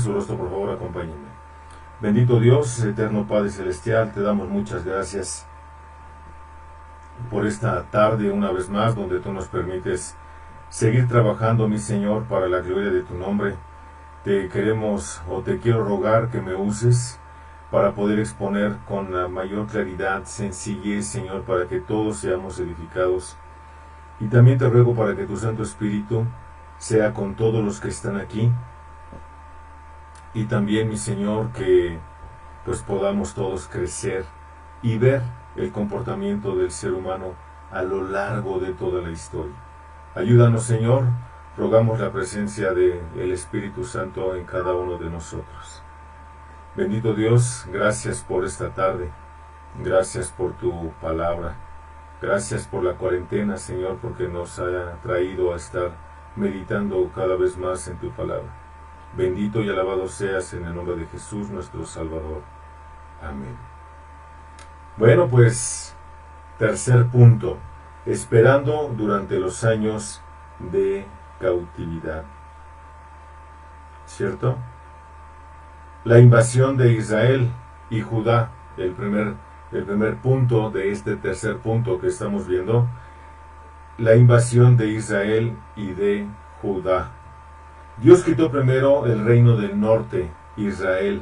su rostro, por favor, acompáñenme. Bendito Dios, eterno Padre Celestial, te damos muchas gracias por esta tarde una vez más, donde tú nos permites seguir trabajando, mi Señor, para la gloria de tu nombre. Te quiero rogar que me uses para poder exponer con la mayor claridad, sencillez, Señor, para que todos seamos edificados. Y también te ruego para que tu Santo Espíritu sea con todos los que están aquí. Y también, mi Señor, que pues podamos todos crecer y ver el comportamiento del ser humano a lo largo de toda la historia. Ayúdanos, Señor, rogamos la presencia del Espíritu Santo en cada uno de nosotros. Bendito Dios, gracias por esta tarde, gracias por tu palabra, gracias por la cuarentena, Señor, porque nos ha traído a estar meditando cada vez más en tu palabra. Bendito y alabado seas en el nombre de Jesús, nuestro Salvador. Amén. Bueno, pues, tercer punto, esperando durante los años de cautividad. ¿Cierto? La invasión de Israel y Judá, el primer punto de este tercer punto que estamos viendo, la invasión de Israel y de Judá. Dios quitó primero el reino del norte, Israel.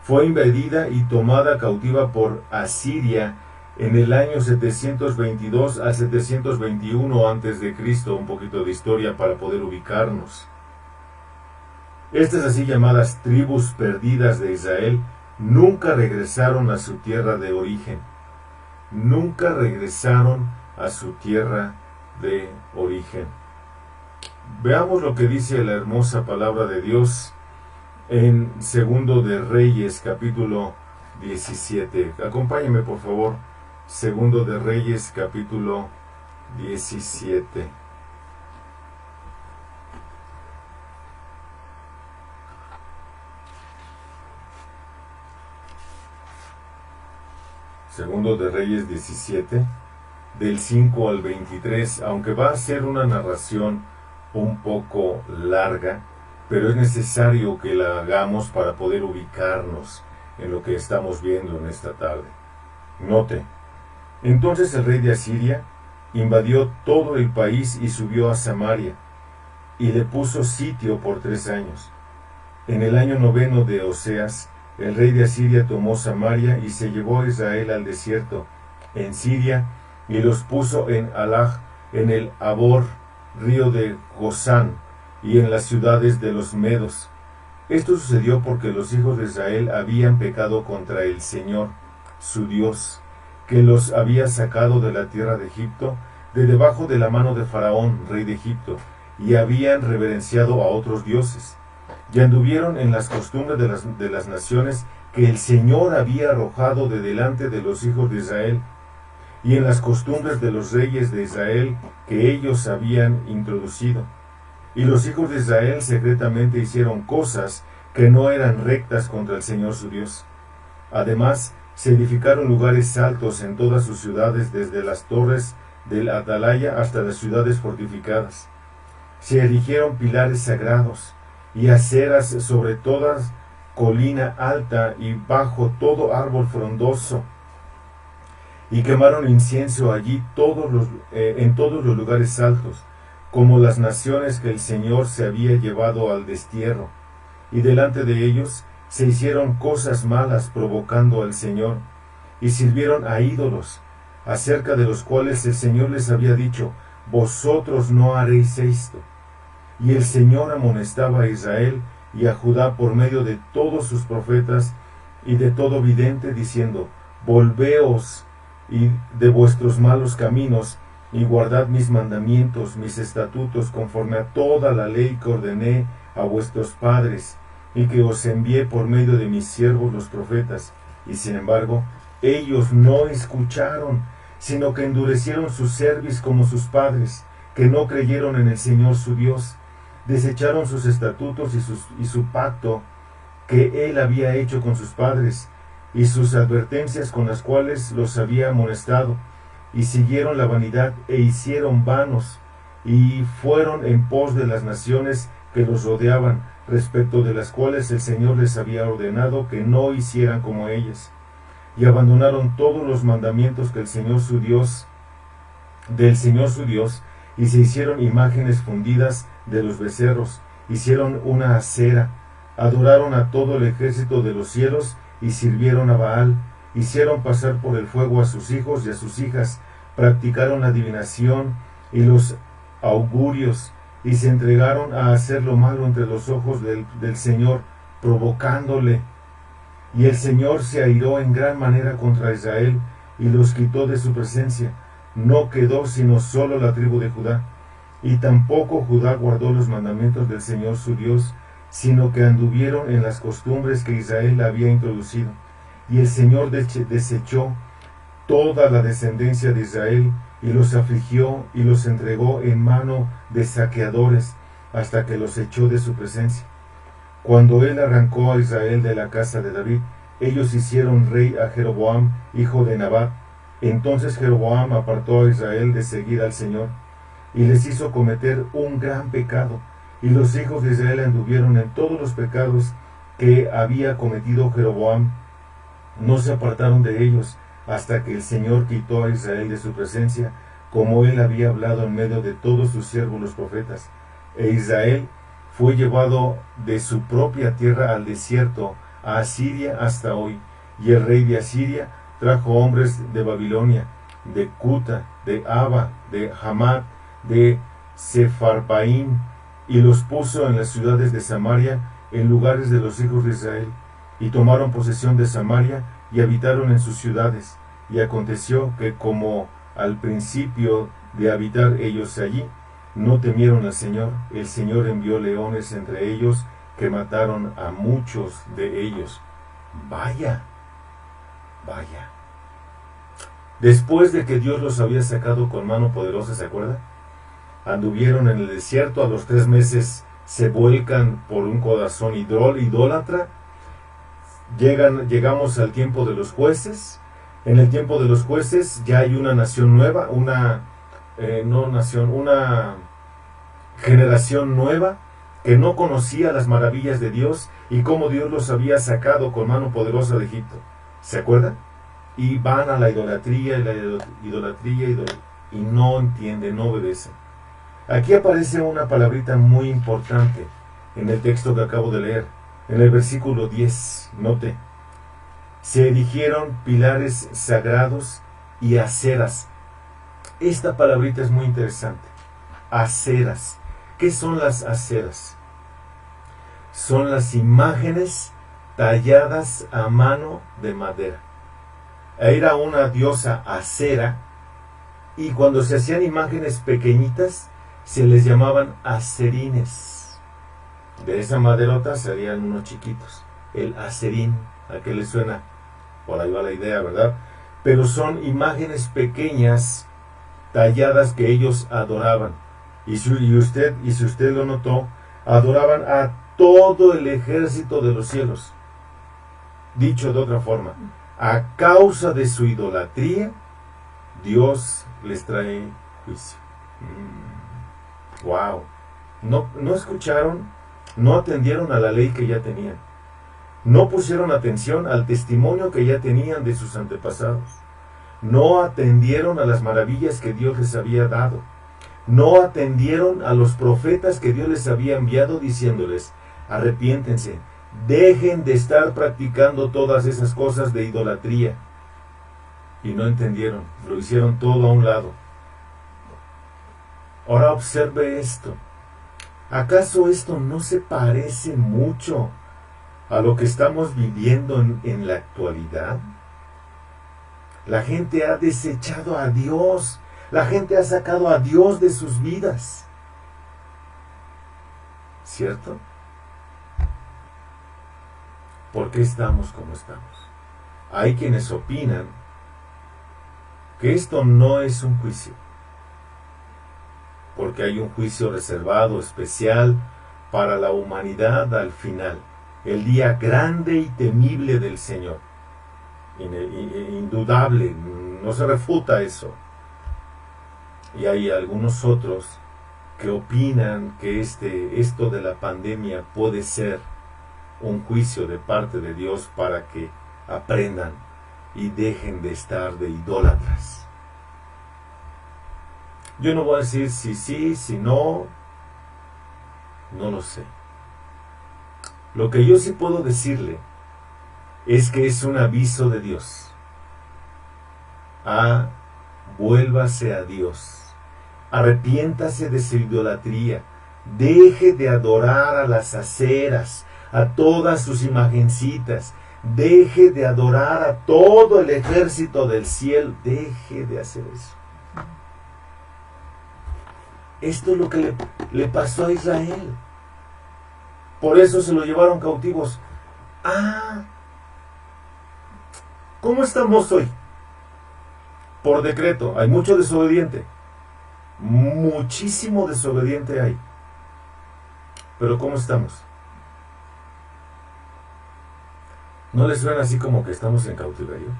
Fue invadida y tomada cautiva por Asiria en el año 722 al 721 a.C., un poquito de historia para poder ubicarnos. Estas así llamadas tribus perdidas de Israel nunca regresaron a su tierra de origen. Nunca regresaron a su tierra de origen. Veamos lo que dice la hermosa palabra de Dios en Segundo de Reyes, capítulo 17. Acompáñame, por favor. Segundo de Reyes, capítulo 17. Segundo de Reyes 17, del 5 al 23, aunque va a ser una narración un poco larga, pero es necesario que la hagamos para poder ubicarnos en lo que estamos viendo en esta tarde. Note, entonces el rey de Asiria invadió todo el país y subió a Samaria, y le puso sitio por 3 años. En el año 9 de Oseas, el rey de Asiria tomó Samaria y se llevó a Israel al desierto, en Siria, y los puso en Halach, en el Abor, río de Gozán, y en las ciudades de los medos. Esto sucedió porque los hijos de Israel habían pecado contra el Señor, su Dios, que los había sacado de la tierra de Egipto, de debajo de la mano de Faraón, rey de Egipto, y habían reverenciado a otros dioses. Y anduvieron en las costumbres de las naciones que el Señor había arrojado de delante de los hijos de Israel, y en las costumbres de los reyes de Israel que ellos habían introducido. Y los hijos de Israel secretamente hicieron cosas que no eran rectas contra el Señor su Dios. Además, se edificaron lugares altos en todas sus ciudades, desde las torres del Atalaya hasta las ciudades fortificadas. Se erigieron pilares sagrados y aceras sobre toda colina alta y bajo todo árbol frondoso, y quemaron incienso allí en todos los lugares altos, como las naciones que el Señor se había llevado al destierro. Y delante de ellos se hicieron cosas malas provocando al Señor, y sirvieron a ídolos, acerca de los cuales el Señor les había dicho: vosotros no haréis esto. Y el Señor amonestaba a Israel y a Judá por medio de todos sus profetas y de todo vidente, diciendo: volveos y de vuestros malos caminos, y guardad mis mandamientos, mis estatutos, conforme a toda la ley que ordené a vuestros padres, y que os envié por medio de mis siervos los profetas. Y sin embargo, ellos no escucharon, sino que endurecieron su cerviz como sus padres, que no creyeron en el Señor su Dios. Desecharon sus estatutos y su pacto que él había hecho con sus padres, y sus advertencias con las cuales los había amonestado, y siguieron la vanidad e hicieron vanos, y fueron en pos de las naciones que los rodeaban, respecto de las cuales el Señor les había ordenado que no hicieran como ellas, y abandonaron todos los mandamientos que del Señor su Dios, y se hicieron imágenes fundidas de los becerros, hicieron una acera, adoraron a todo el ejército de los cielos y sirvieron a Baal, hicieron pasar por el fuego a sus hijos y a sus hijas, practicaron la adivinación y los augurios, y se entregaron a hacer lo malo entre los ojos del Señor, provocándole. Y el Señor se airó en gran manera contra Israel, y los quitó de su presencia. No quedó sino solo la tribu de Judá. Y tampoco Judá guardó los mandamientos del Señor su Dios, sino que anduvieron en las costumbres que Israel había introducido. Y el Señor desechó toda la descendencia de Israel, y los afligió y los entregó en mano de saqueadores, hasta que los echó de su presencia. Cuando él arrancó a Israel de la casa de David, ellos hicieron rey a Jeroboam, hijo de Nabat. Entonces Jeroboam apartó a Israel de seguir al Señor, y les hizo cometer un gran pecado, y los hijos de Israel anduvieron en todos los pecados que había cometido Jeroboam. No se apartaron de ellos, hasta que el Señor quitó a Israel de su presencia, como él había hablado en medio de todos sus siervos los profetas. E Israel fue llevado de su propia tierra al desierto, a Asiria hasta hoy. Y el rey de Asiria trajo hombres de Babilonia, de Cuta, de Aba, de Hamat, de Sepharvaim, y los puso en las ciudades de Samaria, en lugares de los hijos de Israel, y tomaron posesión de Samaria, y habitaron en sus ciudades. Y aconteció que, como al principio de habitar ellos allí, no temieron al Señor, el Señor envió leones entre ellos, que mataron a muchos de ellos. Vaya, vaya. Después de que Dios los había sacado con mano poderosa, ¿se acuerda? Anduvieron en el desierto, a los 3 meses se vuelcan por un corazón idólatra. Llegamos al tiempo de los jueces. En el tiempo de los jueces ya hay una nación nueva, una generación nueva que no conocía las maravillas de Dios y cómo Dios los había sacado con mano poderosa de Egipto. ¿Se acuerdan? Y van a la idolatría y no entienden, no obedecen. Aquí aparece una palabrita muy importante en el texto que acabo de leer. En el versículo 10, note, se erigieron pilares sagrados y aceras. Esta palabrita es muy interesante. Aceras. ¿Qué son las aceras? Son las imágenes talladas a mano de madera. Era una diosa acera, y cuando se hacían imágenes pequeñitas, se les llamaban acerines. De esa maderota serían unos chiquitos. El aserín, ¿a qué le suena? Por ahí va la idea, ¿verdad? Pero son imágenes pequeñas, talladas, que ellos adoraban. Y si usted lo notó, adoraban a todo el ejército de los cielos. Dicho de otra forma, a causa de su idolatría, Dios les trae juicio. Wow. No escucharon. No atendieron a la ley que ya tenían. No pusieron atención al testimonio que ya tenían de sus antepasados. No atendieron a las maravillas que Dios les había dado. No atendieron a los profetas que Dios les había enviado diciéndoles: arrepiéntense, dejen de estar practicando todas esas cosas de idolatría. Y no entendieron, lo hicieron todo a un lado. Ahora observe esto. ¿Acaso esto no se parece mucho a lo que estamos viviendo en la actualidad? La gente ha desechado a Dios. La gente ha sacado a Dios de sus vidas. ¿Cierto? ¿Por qué estamos como estamos? Hay quienes opinan que esto no es un juicio, porque hay un juicio reservado, especial, para la humanidad al final, el día grande y temible del Señor. Indudable, no se refuta eso. Y hay algunos otros que opinan que esto de la pandemia puede ser un juicio de parte de Dios para que aprendan y dejen de estar de idólatras. Yo no voy a decir si sí, si no, no lo sé. Lo que yo sí puedo decirle es que es un aviso de Dios. Vuélvase a Dios. Arrepiéntase de su idolatría. Deje de adorar a las aceras, a todas sus imagencitas. Deje de adorar a todo el ejército del cielo. Deje de hacer eso. Esto es lo que le pasó a Israel. Por eso se lo llevaron cautivos. ¿Cómo estamos hoy? Por decreto. Hay mucho desobediente. Muchísimo desobediente hay. Pero ¿cómo estamos? ¿No les suena así como que estamos en cautiverio?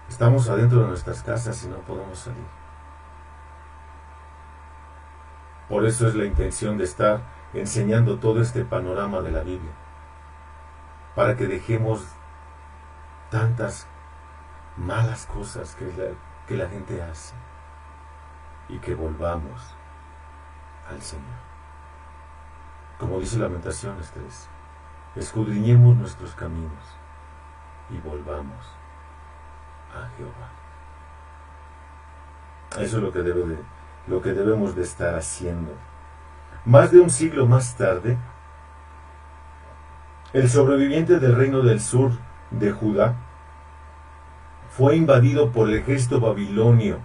Estamos adentro de nuestras casas y no podemos salir. Por eso es la intención de estar enseñando todo este panorama de la Biblia, para que dejemos tantas malas cosas que la gente hace y que volvamos al Señor. Como dice Lamentaciones 3, escudriñemos nuestros caminos y volvamos a Jehová. Eso es lo que debemos de estar haciendo. Más de un siglo más tarde, el sobreviviente del reino del sur de Judá fue invadido por el ejército babilonio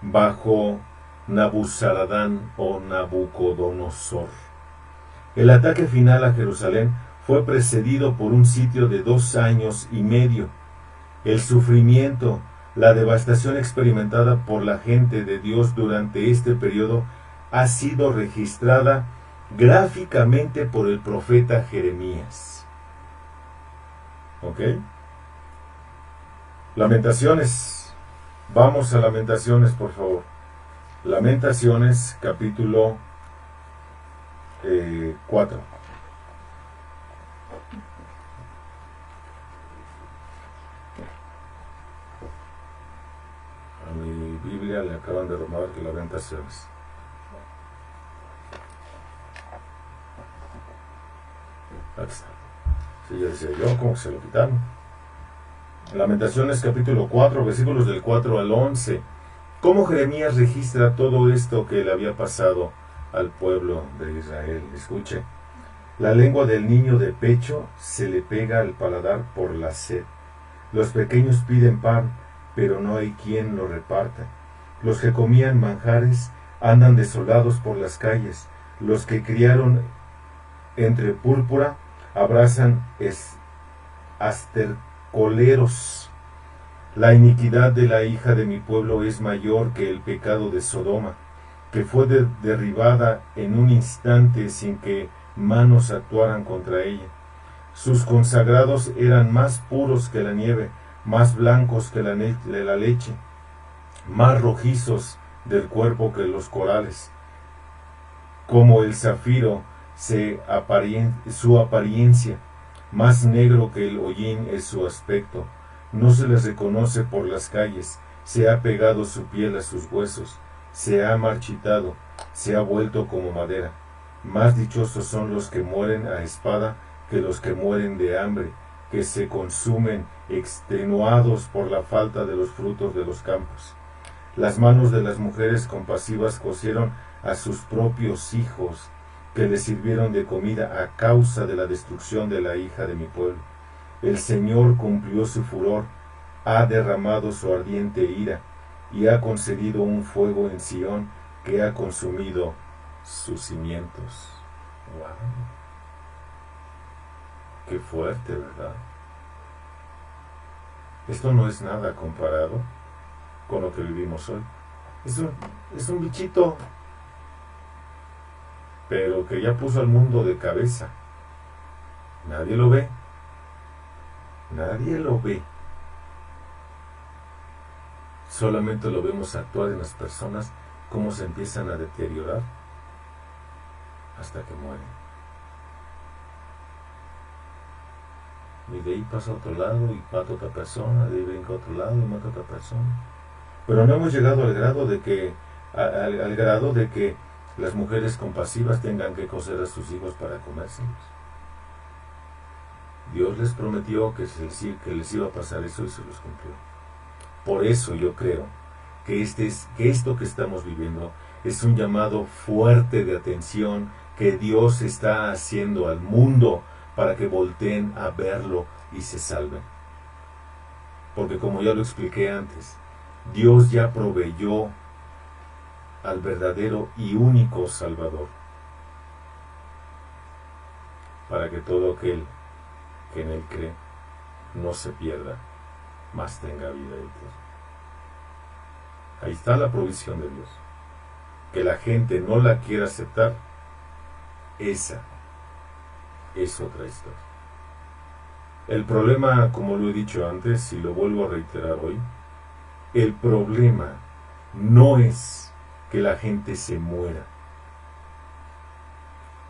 bajo Nabuzaradán o Nabucodonosor. El ataque final a Jerusalén fue precedido por un sitio de 2 años y medio. El sufrimiento, la devastación experimentada por la gente de Dios durante este periodo ha sido registrada gráficamente por el profeta Jeremías. ¿Ok? Lamentaciones. Vamos a Lamentaciones, por favor. Lamentaciones, capítulo 4. A mi Biblia le acaban de robar Lamentaciones. Aquí está. Sí, ya decía yo, ¿cómo que se lo quitaron? Lamentaciones capítulo 4, versículos del 4 al 11. ¿Cómo Jeremías registra todo esto que le había pasado al pueblo de Israel? Escuche. La lengua del niño de pecho se le pega al paladar por la sed. Los pequeños piden pan, pero no hay quien lo reparta. Los que comían manjares andan desolados por las calles. Los que criaron entre púrpura abrazan astercoleros. La iniquidad de la hija de mi pueblo es mayor que el pecado de Sodoma, que fue derribada en un instante sin que manos actuaran contra ella. Sus consagrados eran más puros que la nieve, más blancos que la leche, más rojizos del cuerpo que los corales. Como el zafiro su apariencia, más negro que el hollín es su aspecto. No se les reconoce por las calles, se ha pegado su piel a sus huesos, se ha marchitado, se ha vuelto como madera. Más dichosos son los que mueren a espada que los que mueren de hambre, que se consumen extenuados por la falta de los frutos de los campos. Las manos de las mujeres compasivas cocieron a sus propios hijos, que les sirvieron de comida a causa de la destrucción de la hija de mi pueblo. El Señor cumplió su furor, ha derramado su ardiente ira, y ha concedido un fuego en Sión que ha consumido sus cimientos. ¡Wow! ¡Qué fuerte!, ¿verdad? Esto no es nada comparado con lo que vivimos hoy. Es un bichito, pero que ya puso al mundo de cabeza. Nadie lo ve. Nadie lo ve. Solamente lo vemos actuar en las personas cómo se empiezan a deteriorar hasta que mueren. Y de ahí pasa a otro lado y mata a otra persona, de ahí brinca a otro lado y mata a otra persona. Pero no hemos llegado al grado de que, al grado de que las mujeres compasivas tengan que coser a sus hijos para comérselos. Dios les prometió que les iba a pasar eso y se los cumplió. Por eso yo creo que esto que estamos viviendo es un llamado fuerte de atención que Dios está haciendo al mundo para que volteen a verlo y se salven. Porque como ya lo expliqué antes, Dios ya proveyó al verdadero y único Salvador para que todo aquel que en Él cree no se pierda, mas tenga vida eterna. Ahí está la provisión de Dios. Que la gente no la quiera aceptar, esa es otra historia. El problema, como lo he dicho antes y lo vuelvo a reiterar hoy, el problema no es que la gente se muera.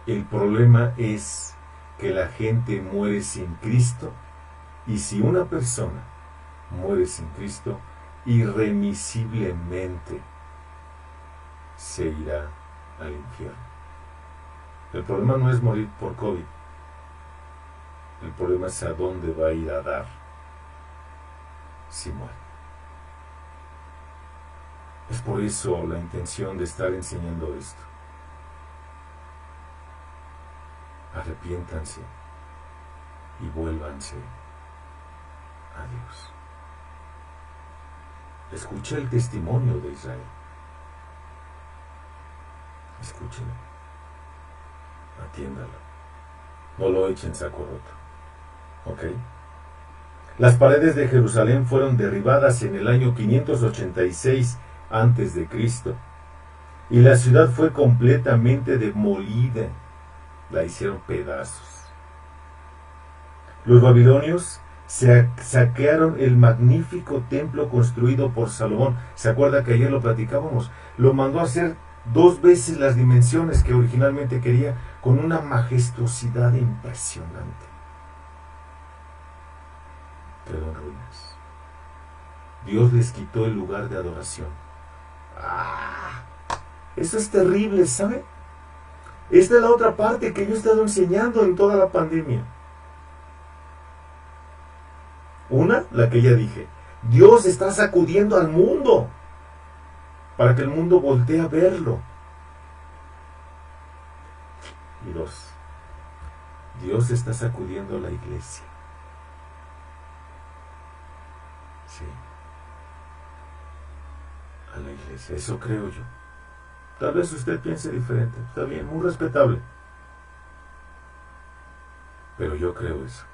El problema es que la gente muere sin Cristo, y si una persona muere sin Cristo, irremisiblemente se irá al infierno. El problema no es morir por COVID. El problema es a dónde va a ir a dar si muere. Es por eso la intención de estar enseñando esto. Arrepiéntanse y vuélvanse a Dios. Escucha el testimonio de Israel. Escúchelo. Atiéndalo. No lo echen saco roto. ¿Ok? Las paredes de Jerusalén fueron derribadas en el año 586 a.C. y la ciudad fue completamente demolida. La hicieron pedazos. Los babilonios saquearon el magnífico templo construido por Salomón. ¿Se acuerda que ayer lo platicábamos? Lo mandó a hacer 2 veces las dimensiones que originalmente quería, con una majestuosidad impresionante. Quedó en ruinas. Dios les quitó el lugar de adoración. Eso es terrible, ¿sabe? Esta es la otra parte que yo he estado enseñando en toda la pandemia. Una, la que ya dije. Dios está sacudiendo al mundo para que el mundo voltee a verlo. Y 2, Dios está sacudiendo a la iglesia. Sí. A la iglesia. Eso creo yo. Tal vez usted piense diferente. Está bien, muy respetable. Pero yo creo eso.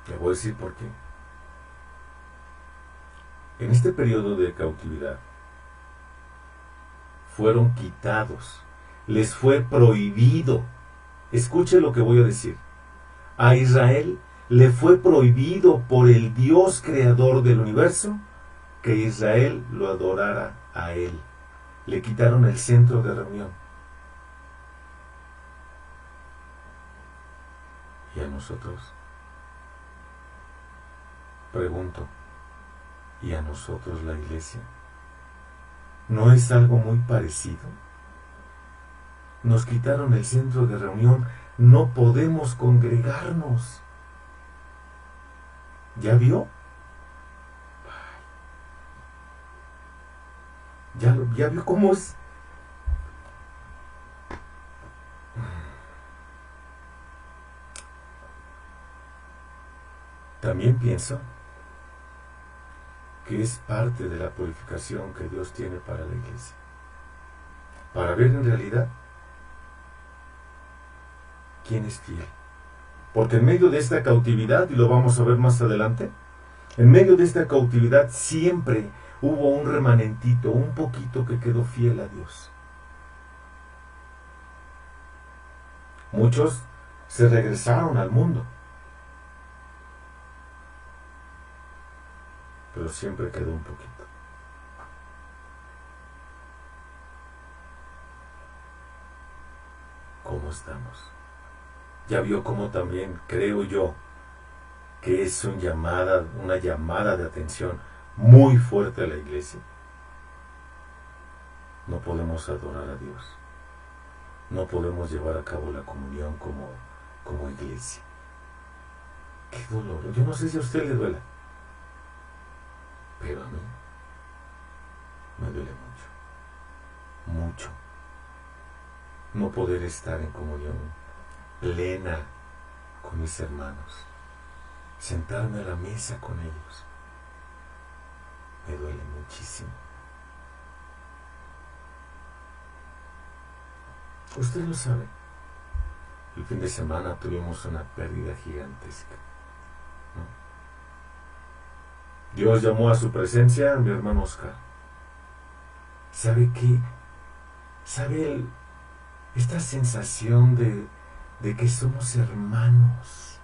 Le voy a decir por qué. En este periodo de cautividad fueron quitados, les fue prohibido. Escuche lo que voy a decir. A Israel le fue prohibido por el Dios creador del universo que Israel lo adorara a Él. Le quitaron el centro de reunión. ¿Y a nosotros? Pregunto, ¿y a nosotros la iglesia? ¿No es algo muy parecido? Nos quitaron el centro de reunión, no podemos congregarnos. ¿Ya vio? ¿Ya vio cómo es? También pienso que es parte de la purificación que Dios tiene para la iglesia. Para ver en realidad quién es fiel. Porque en medio de esta cautividad, y lo vamos a ver más adelante, en medio de esta cautividad siempre hubo un remanentito, un poquito que quedó fiel a Dios. Muchos se regresaron al mundo, pero siempre quedó un poquito. cómo estamos. Ya vio cómo también, creo yo, que es una llamada de atención muy fuerte a la iglesia. No podemos adorar a Dios. No podemos llevar a cabo la comunión como iglesia. Qué dolor. Yo no sé si a usted le duela, pero a mí me duele mucho. Mucho. No poder estar en comunión plena con mis hermanos. Sentarme a la mesa con ellos. Me duele muchísimo. Usted lo sabe. El fin de semana tuvimos una pérdida gigantesca, ¿no? Dios llamó a su presencia a mi hermano Oscar. ¿Sabe qué? ¿Sabe esta sensación de que somos hermanos,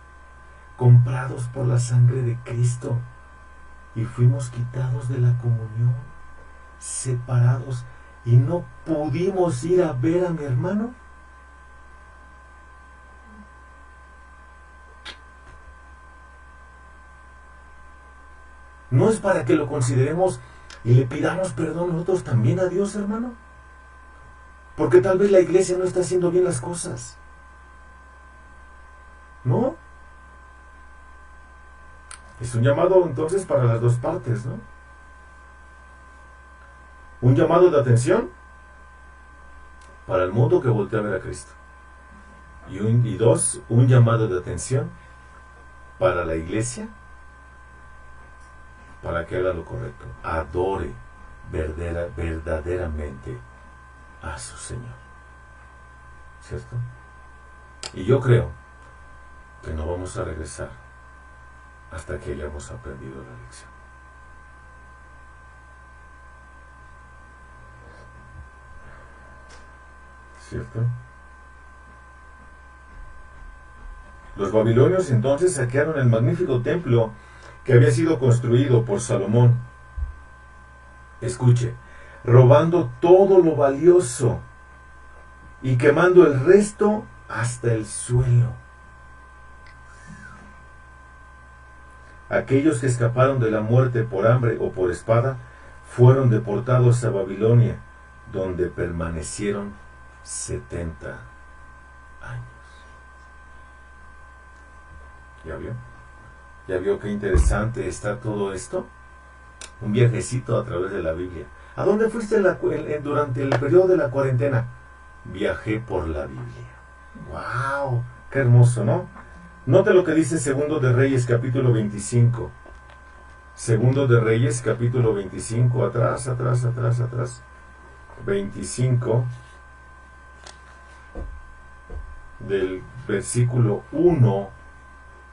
comprados por la sangre de Cristo, y fuimos quitados de la comunión, separados, y no pudimos ir a ver a mi hermano? ¿No es para que lo consideremos y le pidamos perdón nosotros también a Dios, hermano? Porque tal vez la iglesia no está haciendo bien las cosas, ¿no? Es un llamado entonces para las dos partes, ¿no? Un llamado de atención para el mundo que voltea a ver a Cristo. Y dos, un llamado de atención para la iglesia, para que haga lo correcto, adore verdaderamente a su Señor. ¿Cierto? Y yo creo que no vamos a regresar hasta que hayamos aprendido la lección. ¿Cierto? Los babilonios entonces saquearon el magnífico templo que había sido construido por Salomón. Escuche, robando todo lo valioso y quemando el resto hasta el suelo. Aquellos que escaparon de la muerte por hambre o por espada fueron deportados a Babilonia, donde permanecieron 70 años. ¿Ya vio? ¿Ya vio qué interesante está todo esto? Un viajecito a través de la Biblia. ¿A dónde fuiste durante el periodo de la cuarentena? Viajé por la Biblia. ¡Wow! ¡Qué hermoso!, ¿no? Note lo que dice Segundo de Reyes, capítulo 25. Segundo de Reyes, capítulo 25. Atrás. 25. Del versículo 1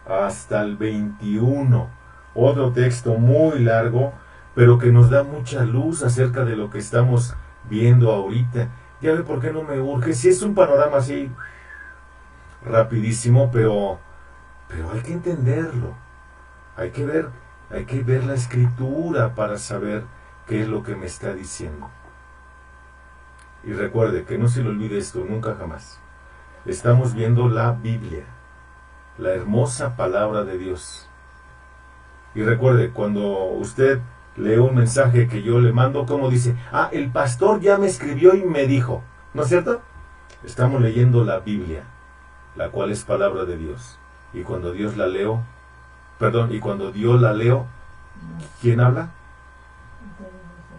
hasta el 21. Otro texto muy largo, pero que nos da mucha luz acerca de lo que estamos viendo ahorita. Ya ve por qué no me urge. Si es un panorama así rapidísimo, pero hay que entenderlo. Hay que ver la escritura para saber qué es lo que me está diciendo. Y recuerde que no se le olvide esto, nunca jamás. Estamos viendo la Biblia, la hermosa palabra de Dios. Y recuerde, cuando usted lee un mensaje que yo le mando, ¿cómo dice? Ah, el pastor ya me escribió y me dijo. ¿No es cierto? Estamos leyendo la Biblia, la cual es palabra de Dios. Y cuando Dios la leo, y cuando Dios la leo, ¿quién habla?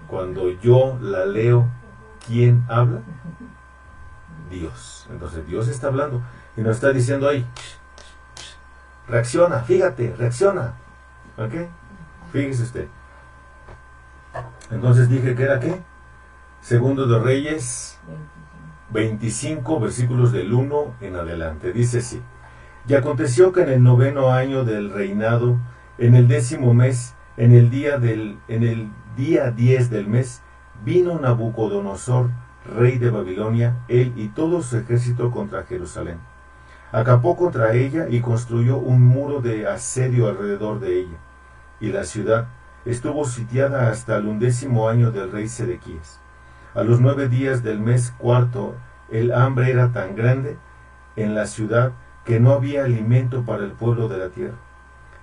Cuando yo la leo, ¿quién habla? Dios. Entonces Dios está hablando y nos está diciendo ahí, reacciona, fíjate, reacciona. ¿Ok? Fíjese usted. Entonces dije que era ¿qué? Segundo de Reyes 25, versículos del 1 en adelante. Dice así: y aconteció que en el 9º año del reinado, en el 10º mes, en el día 10 del mes, vino Nabucodonosor, rey de Babilonia, él y todo su ejército contra Jerusalén. Acampó contra ella y construyó un muro de asedio alrededor de ella. Y la ciudad estuvo sitiada hasta el 11º año del rey Sedequías. A los 9 días del mes cuarto, el hambre era tan grande en la ciudad que no había alimento para el pueblo de la tierra.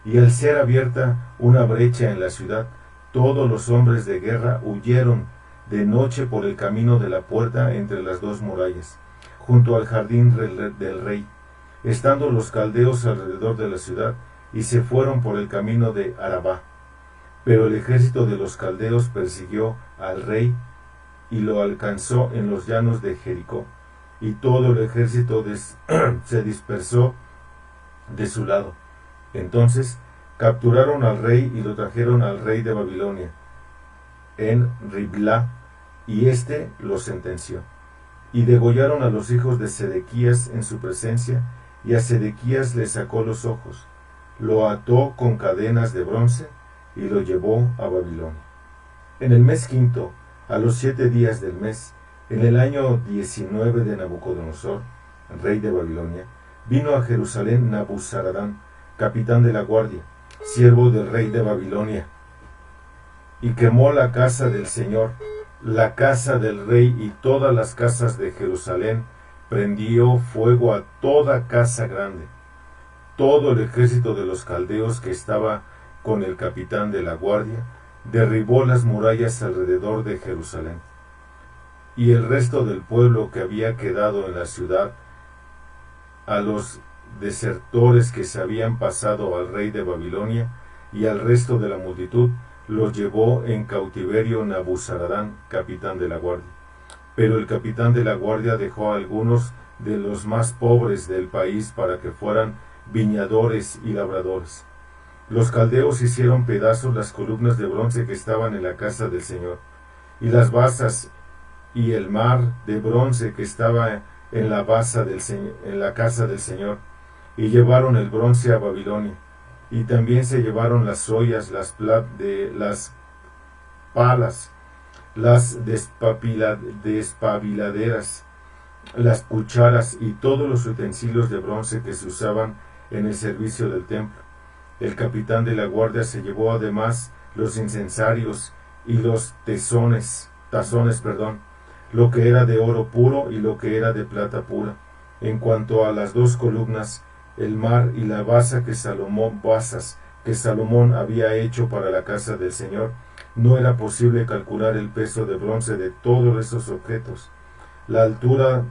Y al ser abierta una brecha en la ciudad, todos los hombres de guerra huyeron de noche por el camino de la puerta entre las dos murallas, junto al jardín del rey, estando los caldeos alrededor de la ciudad, y se fueron por el camino de Arabá. Pero el ejército de los caldeos persiguió al rey y lo alcanzó en los llanos de Jericó, y todo el ejército se dispersó de su lado. Entonces capturaron al rey y lo trajeron al rey de Babilonia en Riblá, y éste lo sentenció. Y degollaron a los hijos de Sedequías en su presencia, y a Sedequías le sacó los ojos, lo ató con cadenas de bronce y lo llevó a Babilonia. En el mes quinto, a los 7 días del mes, en el año 19 de Nabucodonosor, rey de Babilonia, vino a Jerusalén Nabuzaradán, capitán de la guardia, siervo del rey de Babilonia, y quemó la casa del Señor, la casa del rey y todas las casas de Jerusalén, prendió fuego a toda casa grande. Todo el ejército de los caldeos que estaba con el capitán de la guardia derribó las murallas alrededor de Jerusalén. Y el resto del pueblo que había quedado en la ciudad, a los desertores que se habían pasado al rey de Babilonia y al resto de la multitud, los llevó en cautiverio Nabuzaradán, capitán de la guardia. Pero el capitán de la guardia dejó a algunos de los más pobres del país para que fueran viñadores y labradores. Los caldeos hicieron pedazos las columnas de bronce que estaban en la casa del Señor, y las basas y el mar de bronce que estaba en la casa del Señor, y llevaron el bronce a Babilonia. Y también se llevaron las ollas, las palas, las despabiladeras, las cucharas y todos los utensilios de bronce que se usaban en el servicio del templo. El capitán de la guardia se llevó además los incensarios y los tazones, lo que era de oro puro y lo que era de plata pura. En cuanto a las 2 columnas, el mar y la basas que Salomón había hecho para la casa del Señor, no era posible calcular el peso de bronce de todos esos objetos. La altura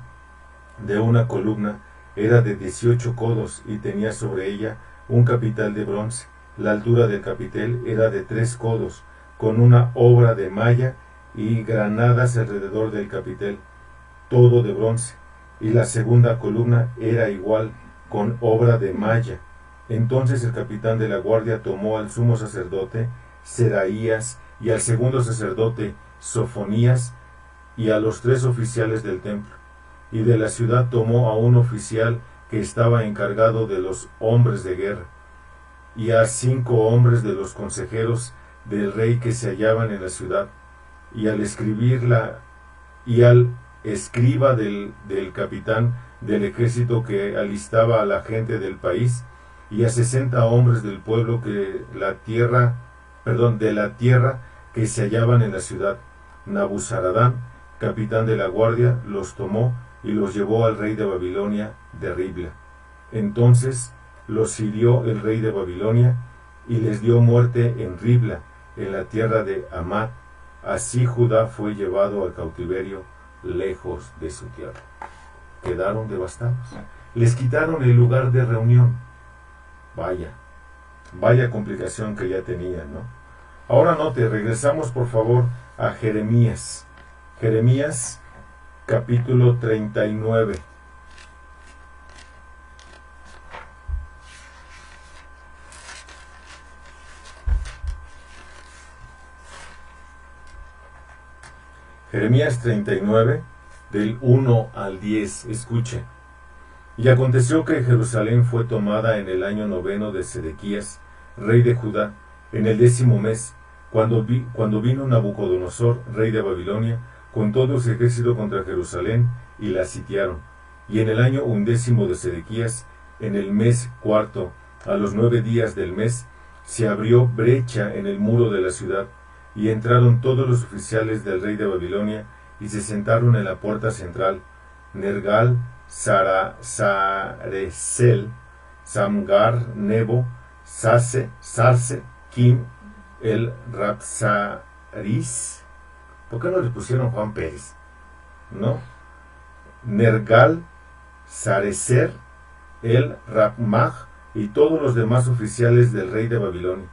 de una columna era de 18 codos y tenía sobre ella un capitel de bronce. La altura del capitel era de 3 codos, con una obra de malla y granadas alrededor del capitel, todo de bronce. Y la segunda columna era igual, con obra de malla. Entonces el capitán de la guardia tomó al sumo sacerdote Seraías y al segundo sacerdote Sofonías y a los 3 oficiales del templo, y de la ciudad tomó a un oficial que estaba encargado de los hombres de guerra, y a 5 hombres de los consejeros del rey que se hallaban en la ciudad, y al escriba del capitán del ejército que alistaba a la gente del país, y a 60 hombres del pueblo de la tierra que se hallaban en la ciudad. Nabuzaradán, capitán de la guardia, los tomó y los llevó al rey de Babilonia de Ribla. Entonces los hirió el rey de Babilonia y les dio muerte en Ribla, en la tierra de Hamat. Así Judá fue llevado al cautiverio lejos de su tierra. Quedaron devastados. Les quitaron el lugar de reunión. Vaya complicación que ya tenían, ¿no? Ahora regresamos por favor a Jeremías. Jeremías capítulo 39. Jeremías 39, del 1 al 10, escuche. Y aconteció que Jerusalén fue tomada en el año 9 de Sedequías, rey de Judá, en el 10º mes, cuando vino Nabucodonosor, rey de Babilonia, con todo su ejército contra Jerusalén, y la sitiaron. Y en el año 11 de Sedequías, en el mes 4, a los 9 días del mes, se abrió brecha en el muro de la ciudad, y entraron todos los oficiales del rey de Babilonia, y se sentaron en la puerta central, Nergal, Saresel, Samgar, Nebo, Sarse, Kim, el Rapsaris. ¿Por qué no le pusieron Juan Pérez? ¿No? Nergal, Sarecer, el Rapmaj y todos los demás oficiales del rey de Babilonia.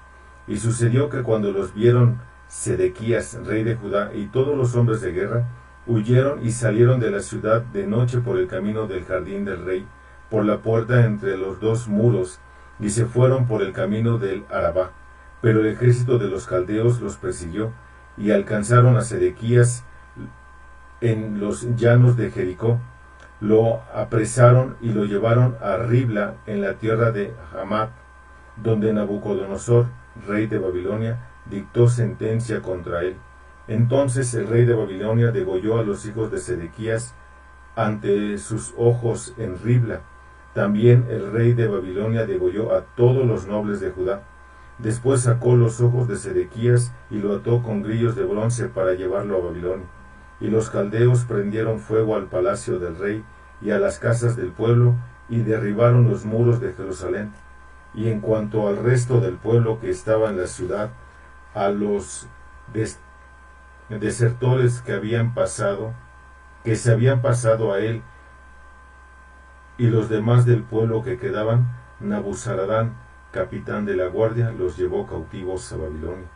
Y sucedió que cuando los vieron Sedequías, rey de Judá, y todos los hombres de guerra, huyeron y salieron de la ciudad de noche por el camino del jardín del rey, por la puerta entre los dos muros, y se fueron por el camino del Arabá. Pero el ejército de los caldeos los persiguió, y alcanzaron a Sedequías en los llanos de Jericó. Lo apresaron y lo llevaron a Ribla, en la tierra de Hamat, donde Nabucodonosor, rey de Babilonia, dictó sentencia contra él. Entonces el rey de Babilonia degolló a los hijos de Sedequías ante sus ojos en Ribla. También el rey de Babilonia degolló a todos los nobles de Judá. Después sacó los ojos de Sedequías y lo ató con grillos de bronce para llevarlo a Babilonia. Y los caldeos prendieron fuego al palacio del rey y a las casas del pueblo, y derribaron los muros de Jerusalén. Y en cuanto al resto del pueblo que estaba en la ciudad, a los desertores que se habían pasado a él, y los demás del pueblo que quedaban, Nabuzaradán, capitán de la guardia, los llevó cautivos a Babilonia.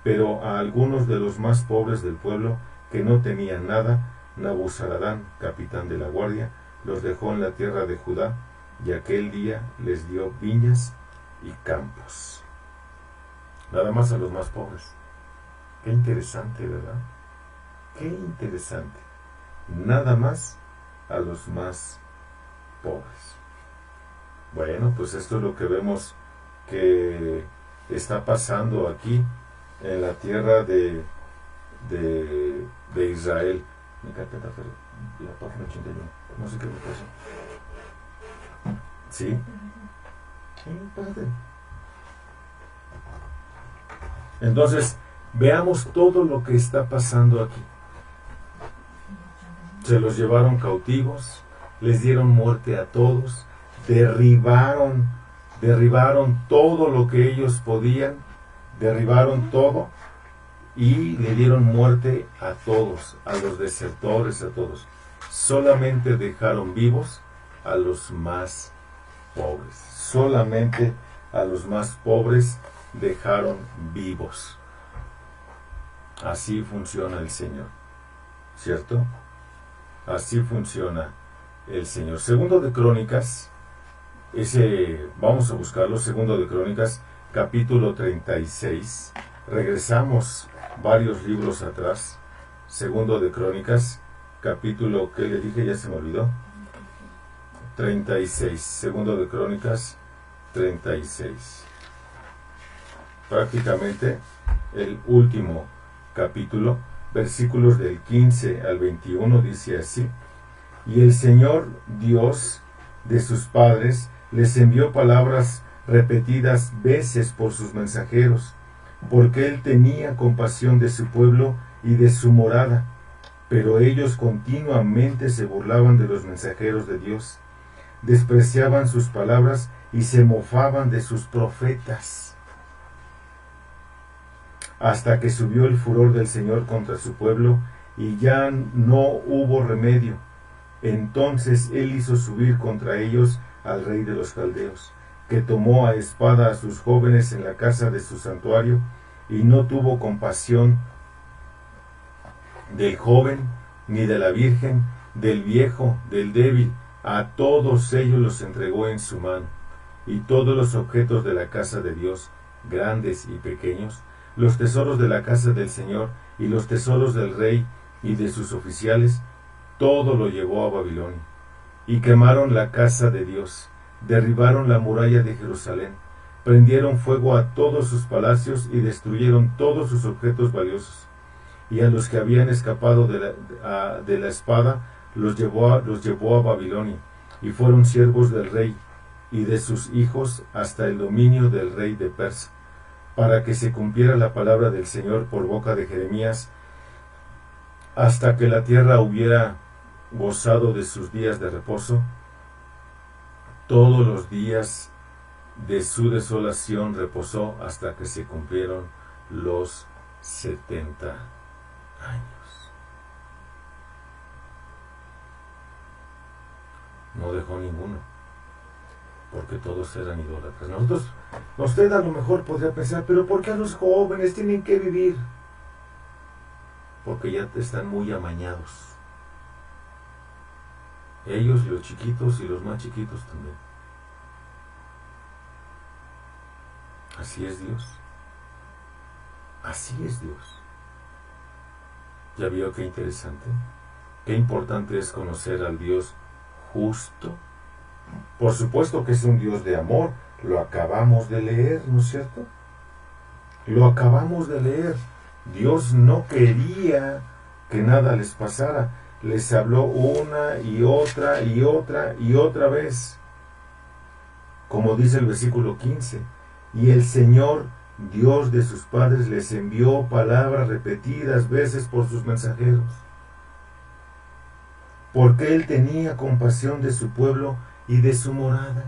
Pero a algunos de los más pobres del pueblo, que no tenían nada, Nabuzaradán, capitán de la guardia, los dejó en la tierra de Judá, y aquel día les dio viñas y campos. Nada más a los más pobres. Qué interesante, ¿verdad? Qué interesante. Nada más a los más pobres. Bueno, pues esto es lo que vemos que está pasando aquí en la tierra de Israel. Mi carpeta, la página 81. No sé qué me pasó. ¿Sí? Sí, pásate. Entonces, veamos todo lo que está pasando aquí. Se los llevaron cautivos, les dieron muerte a todos, derribaron todo lo que ellos podían, derribaron todo y le dieron muerte a todos, a los desertores, a todos. Solamente dejaron vivos a los más pobres. Solamente a los más pobres dejaron vivos. Así funciona el Señor, ¿cierto? Así funciona el Señor. Segundo de Crónicas, vamos a buscarlo, Segundo de Crónicas, capítulo 36. Regresamos varios libros atrás. Segundo de Crónicas, capítulo, ¿qué le dije? Ya se me olvidó. 36. Segundo de Crónicas, 36. Prácticamente el último capítulo, versículos del 15 al 21, dice así: Y el Señor Dios de sus padres les envió palabras repetidas veces por sus mensajeros, porque Él tenía compasión de su pueblo y de su morada, pero ellos continuamente se burlaban de los mensajeros de Dios, despreciaban sus palabras y se mofaban de sus profetas. Hasta que subió el furor del Señor contra su pueblo, y ya no hubo remedio. Entonces Él hizo subir contra ellos al rey de los caldeos, que tomó a espada a sus jóvenes en la casa de su santuario, y no tuvo compasión del joven, ni de la virgen, del viejo, del débil. A todos ellos los entregó en su mano, y todos los objetos de la casa de Dios, grandes y pequeños, los tesoros de la casa del Señor y los tesoros del rey y de sus oficiales, todo lo llevó a Babilonia. Y quemaron la casa de Dios, derribaron la muralla de Jerusalén, prendieron fuego a todos sus palacios y destruyeron todos sus objetos valiosos. Y a los que habían escapado de la espada los llevó a Babilonia, y fueron siervos del rey y de sus hijos hasta el dominio del rey de Persia, para que se cumpliera la palabra del Señor por boca de Jeremías, hasta que la tierra hubiera gozado de sus días de reposo, todos los días de su desolación reposó hasta que se cumplieron los 70 años. No dejó ninguno, porque todos eran idólatras. Usted a lo mejor podría pensar, pero ¿por qué los jóvenes tienen que vivir? Porque ya están muy amañados. Ellos, los chiquitos y los más chiquitos también. Así es Dios. Así es Dios. ¿Ya vio qué interesante? Qué importante es conocer al Dios justo. Por supuesto que es un Dios de amor. Lo acabamos de leer, ¿no es cierto? Lo acabamos de leer. Dios no quería que nada les pasara. Les habló una y otra y otra y otra vez. Como dice el versículo 15. Y el Señor, Dios de sus padres, les envió palabras repetidas veces por sus mensajeros. Porque Él tenía compasión de su pueblo y de su morada.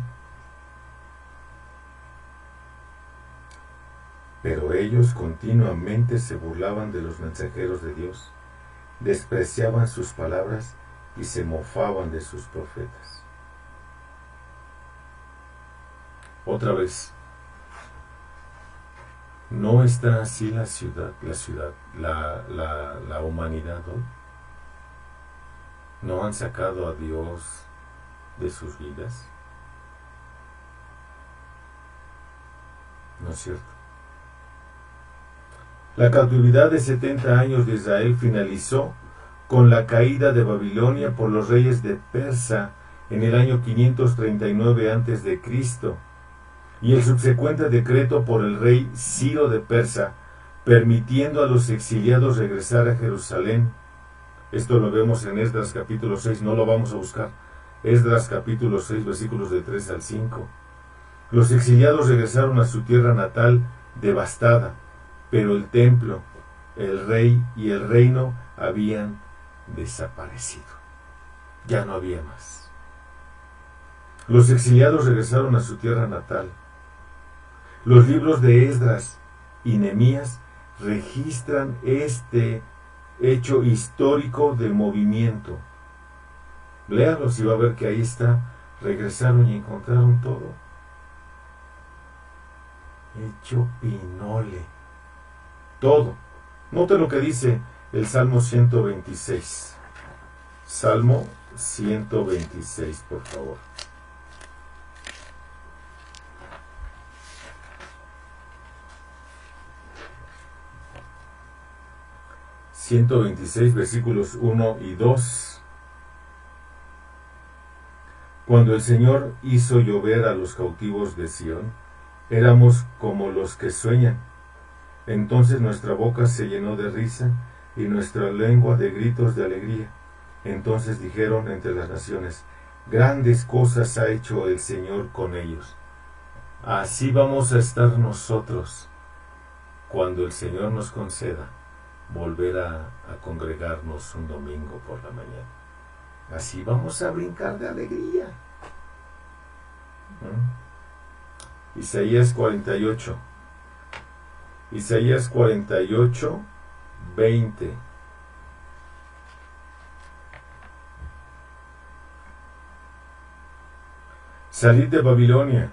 Pero ellos continuamente se burlaban de los mensajeros de Dios, despreciaban sus palabras y se mofaban de sus profetas. Otra vez, ¿no está así la humanidad hoy? ¿No han sacado a Dios de sus vidas? ¿No es cierto? La cautividad de 70 años de Israel finalizó con la caída de Babilonia por los reyes de Persa en el año 539 a.C. y el subsecuente decreto por el rey Ciro de Persa, permitiendo a los exiliados regresar a Jerusalén. Esto lo vemos en Esdras capítulo 6, no lo vamos a buscar. Esdras capítulo 6, versículos de 3 al 5. Los exiliados regresaron a su tierra natal devastada, pero el templo, el rey y el reino habían desaparecido. Ya no había más. Los exiliados regresaron a su tierra natal. Los libros de Esdras y Nehemías registran este hecho histórico del movimiento. Léalos y va a ver que ahí está. Regresaron y encontraron todo hecho pinole. Todo. Note lo que dice el Salmo 126. Salmo 126, por favor. Versículos 1 y 2. Cuando el Señor hizo llover a los cautivos de Sión, éramos como los que sueñan. Entonces nuestra boca se llenó de risa y nuestra lengua de gritos de alegría. Entonces dijeron entre las naciones: grandes cosas ha hecho el Señor con ellos. Así vamos a estar nosotros cuando el Señor nos conceda volver a congregarnos un domingo por la mañana. Así vamos a brincar de alegría. Isaías 48. Isaías 48, 20. Salid de Babilonia,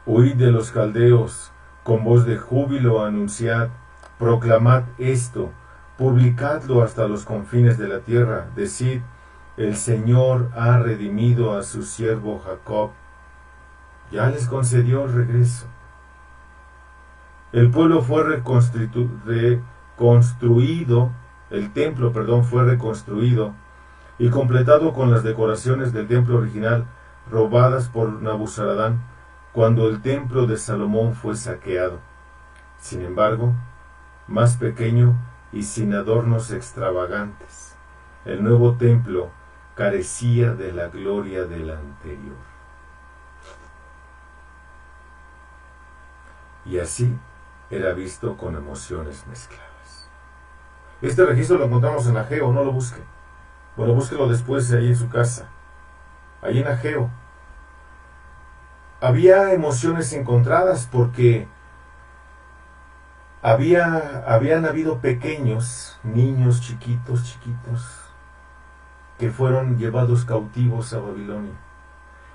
huid de los caldeos, con voz de júbilo anunciad, proclamad esto, publicadlo hasta los confines de la tierra, decid: el Señor ha redimido a su siervo Jacob, ya les concedió el regreso. El pueblo fue reconstruido, el templo, fue reconstruido y completado con las decoraciones del templo original robadas por Nabuzaradán cuando el templo de Salomón fue saqueado. Sin embargo, más pequeño y sin adornos extravagantes, el nuevo templo carecía de la gloria del anterior. Y así era visto con emociones mezcladas. Este registro lo encontramos en Ageo, no lo busque. Bueno, búsquelo después ahí en su casa, ahí en Ageo. Había emociones encontradas porque habían habido pequeños, niños chiquitos, que fueron llevados cautivos a Babilonia,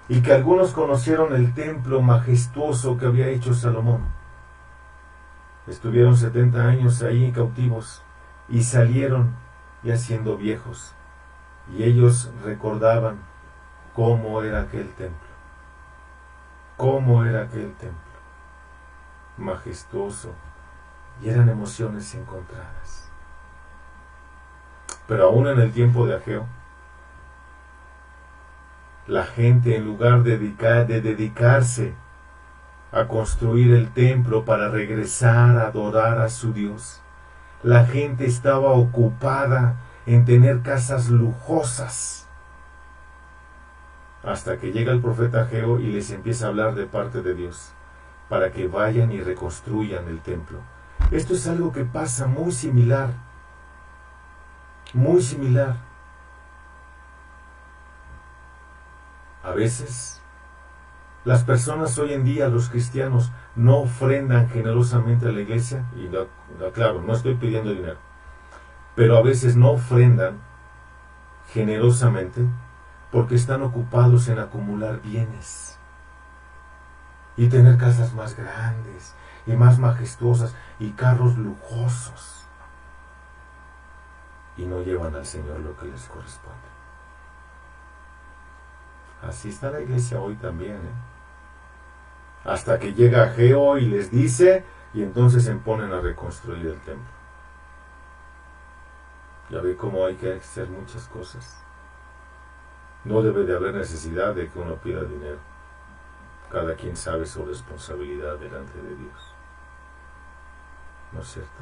y que algunos conocieron el templo majestuoso que había hecho Salomón. Estuvieron 70 años ahí cautivos y salieron ya siendo viejos, y ellos recordaban cómo era aquel templo, majestuoso, y eran emociones encontradas. Pero aún en el tiempo de Ageo, la gente, en lugar de dedicarse a construir el templo para regresar a adorar a su Dios, la gente estaba ocupada en tener casas lujosas, hasta que llega el profeta Ageo y les empieza a hablar de parte de Dios para que vayan y reconstruyan el templo. Esto es algo que pasa muy similar. A veces, las personas hoy en día, los cristianos, no ofrendan generosamente a la iglesia, y claro, no estoy pidiendo dinero, pero a veces no ofrendan generosamente porque están ocupados en acumular bienes y tener casas más grandes y más majestuosas y carros lujosos, y no llevan al Señor lo que les corresponde. Así está la iglesia hoy también, hasta que llega Ageo y les dice, y entonces se ponen a reconstruir el templo. Ya ve cómo hay que hacer muchas cosas. No debe de haber necesidad de que uno pida dinero. Cada quien sabe su responsabilidad delante de Dios. ¿No es cierto?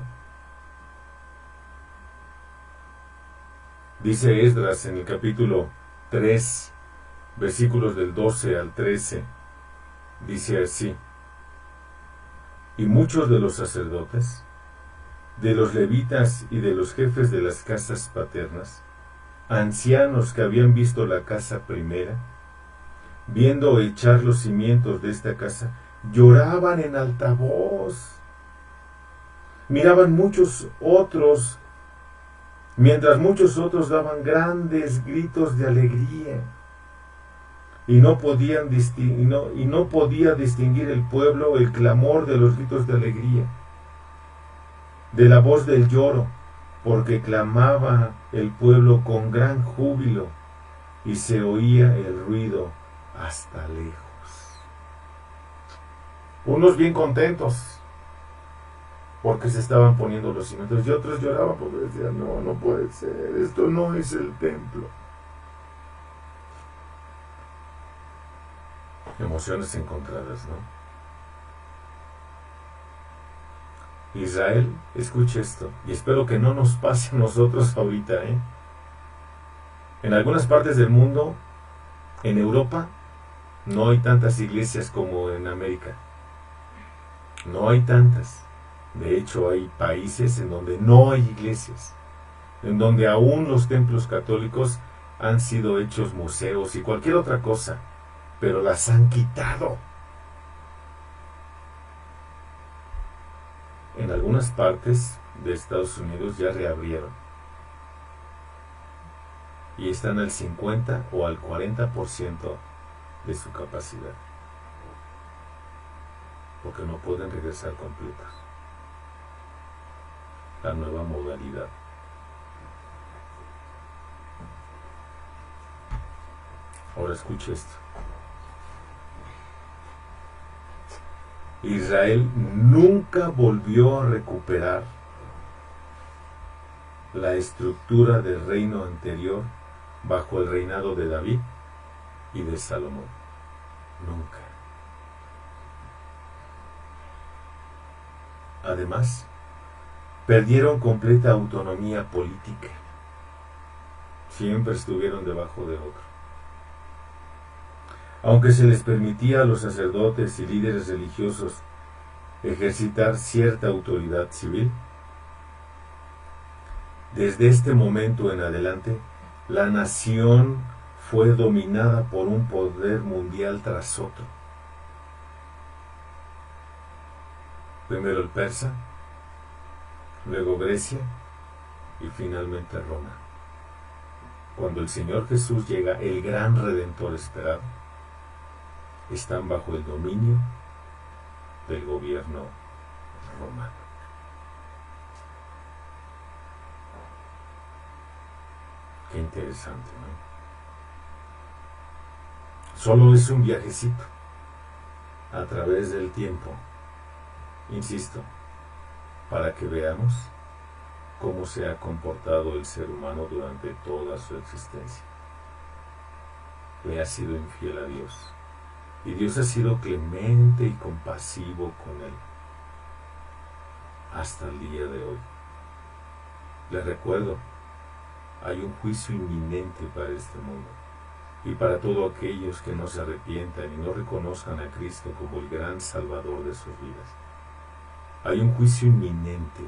Dice Esdras en el capítulo 3, versículos del 12 al 13, dice así: y muchos de los sacerdotes, de los levitas y de los jefes de las casas paternas, ancianos que habían visto la casa primera, viendo echar los cimientos de esta casa, lloraban en alta voz. Mientras muchos otros daban grandes gritos de alegría, y no podía distinguir el pueblo el clamor de los gritos de alegría, de la voz del lloro, porque clamaba el pueblo con gran júbilo, y se oía el ruido hasta lejos. Unos bien contentos porque se estaban poniendo los cimientos, y otros lloraban porque decían, no puede ser, esto no es el templo. Emociones encontradas, ¿no? Israel, escuche esto, y espero que no nos pase a nosotros ahorita, En algunas partes del mundo, en Europa, no hay tantas iglesias como en América. No hay tantas. De hecho, hay países en donde no hay iglesias, en donde aún los templos católicos han sido hechos museos y cualquier otra cosa, pero las han quitado. En algunas partes de Estados Unidos ya reabrieron y están al 50 o al 40% de su capacidad, porque no pueden regresar completos. La nueva modalidad. Ahora escuche esto. Israel nunca volvió a recuperar la estructura del reino anterior bajo el reinado de David y de Salomón. Nunca. Además, perdieron completa autonomía política. Siempre estuvieron debajo de otro. Aunque se les permitía a los sacerdotes y líderes religiosos ejercitar cierta autoridad civil, desde este momento en adelante La nación fue dominada por un poder mundial tras otro. Primero el persa, luego Grecia y finalmente Roma. Cuando el Señor Jesús llega, el gran Redentor esperado, están bajo el dominio del gobierno romano. Qué interesante, ¿no? Solo es un viajecito a través del tiempo, insisto, para que veamos cómo se ha comportado el ser humano durante toda su existencia. Le ha sido infiel a Dios, y Dios ha sido clemente y compasivo con él hasta el día de hoy. Les recuerdo, hay un juicio inminente para este mundo y para todos aquellos que no se arrepientan y no reconozcan a Cristo como el gran Salvador de sus vidas. Hay un juicio inminente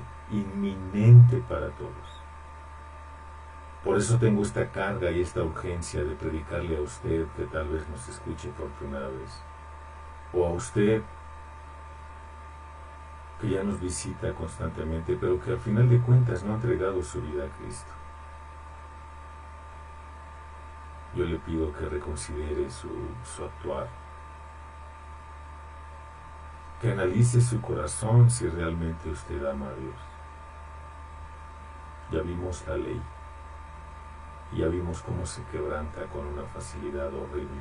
para todos. Por eso tengo esta carga y esta urgencia de predicarle a usted que tal vez nos escuche por primera vez, o a usted que ya nos visita constantemente, pero que al final de cuentas no ha entregado su vida a Cristo. Yo le pido que reconsidere su actuar, que analice su corazón si realmente usted ama a Dios. Ya vimos la ley, ya vimos cómo se quebranta con una facilidad horrible.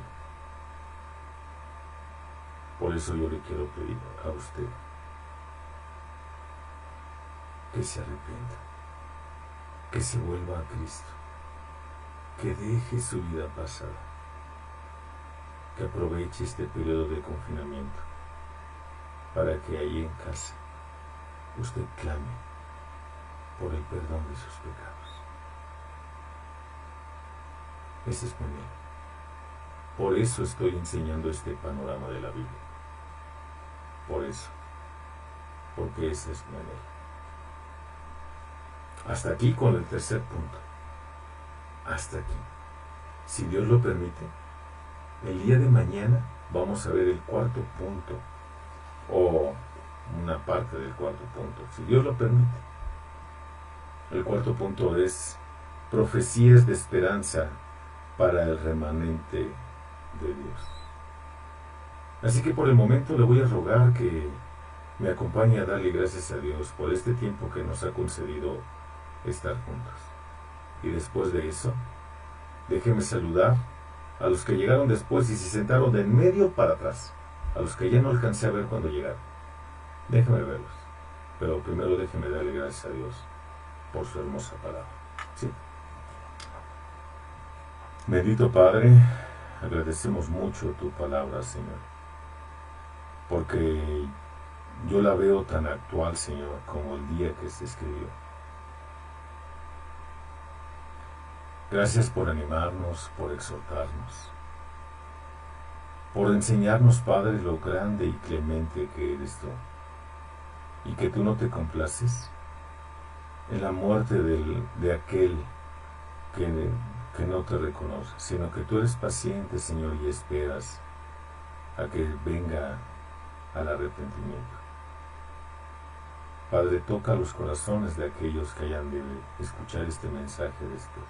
Por eso yo le quiero pedir a usted que se arrepienta, que se vuelva a Cristo, que deje su vida pasada, que aproveche este periodo de confinamiento para que ahí en casa usted clame por el perdón de sus pecados. Ese es mi anhelo. Por eso estoy enseñando este panorama de la Biblia. Por eso. Porque ese es mi anhelo. Hasta aquí con el tercer punto. Hasta aquí. Si Dios lo permite, el día de mañana vamos a ver el cuarto punto, o una parte del cuarto punto, si Dios lo permite. El cuarto punto es profecías de esperanza para el remanente de Dios. Así que por el momento le voy a rogar que me acompañe a darle gracias a Dios por este tiempo que nos ha concedido estar juntos. Y después de eso, déjeme saludar a los que llegaron después y se sentaron de en medio para atrás, a los que ya no alcancé a ver cuando llegaron. Déjeme verlos, pero primero déjeme darle gracias a Dios por su hermosa palabra. ¿Sí? Bendito Padre, agradecemos mucho tu palabra, Señor, porque yo la veo tan actual, Señor, como el día que se escribió. Gracias por animarnos, por exhortarnos, por enseñarnos, Padre, lo grande y clemente que eres tú, y que tú no te complaces en la muerte de aquel que no te reconoce, sino que tú eres paciente, Señor, y esperas a que venga al arrepentimiento. Padre, toca los corazones de aquellos que hayan de escuchar este mensaje después.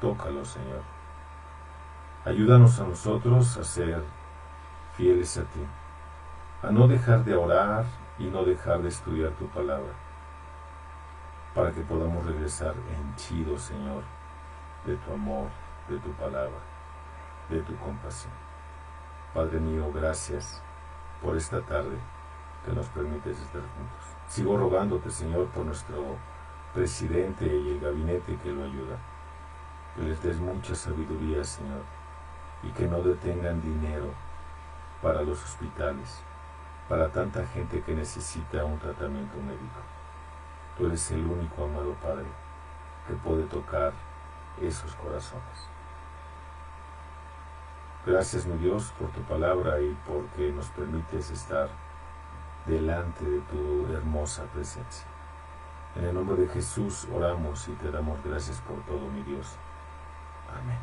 Tócalos, Señor. Ayúdanos a nosotros a ser fieles a ti, a no dejar de orar y no dejar de estudiar tu palabra, para que podamos regresar henchidos, Señor, de tu amor, de tu palabra, de tu compasión. Padre mío, gracias por esta tarde que nos permites estar juntos. Sigo rogándote, Señor, por nuestro presidente y el gabinete que lo ayuda, que les des mucha sabiduría, Señor, y que no detengan dinero para los hospitales, para tanta gente que necesita un tratamiento médico. Tú eres el único, amado Padre, que puede tocar esos corazones. Gracias, mi Dios, por tu palabra y porque nos permites estar delante de tu hermosa presencia. En el nombre de Jesús oramos y te damos gracias por todo, mi Dios. Amén.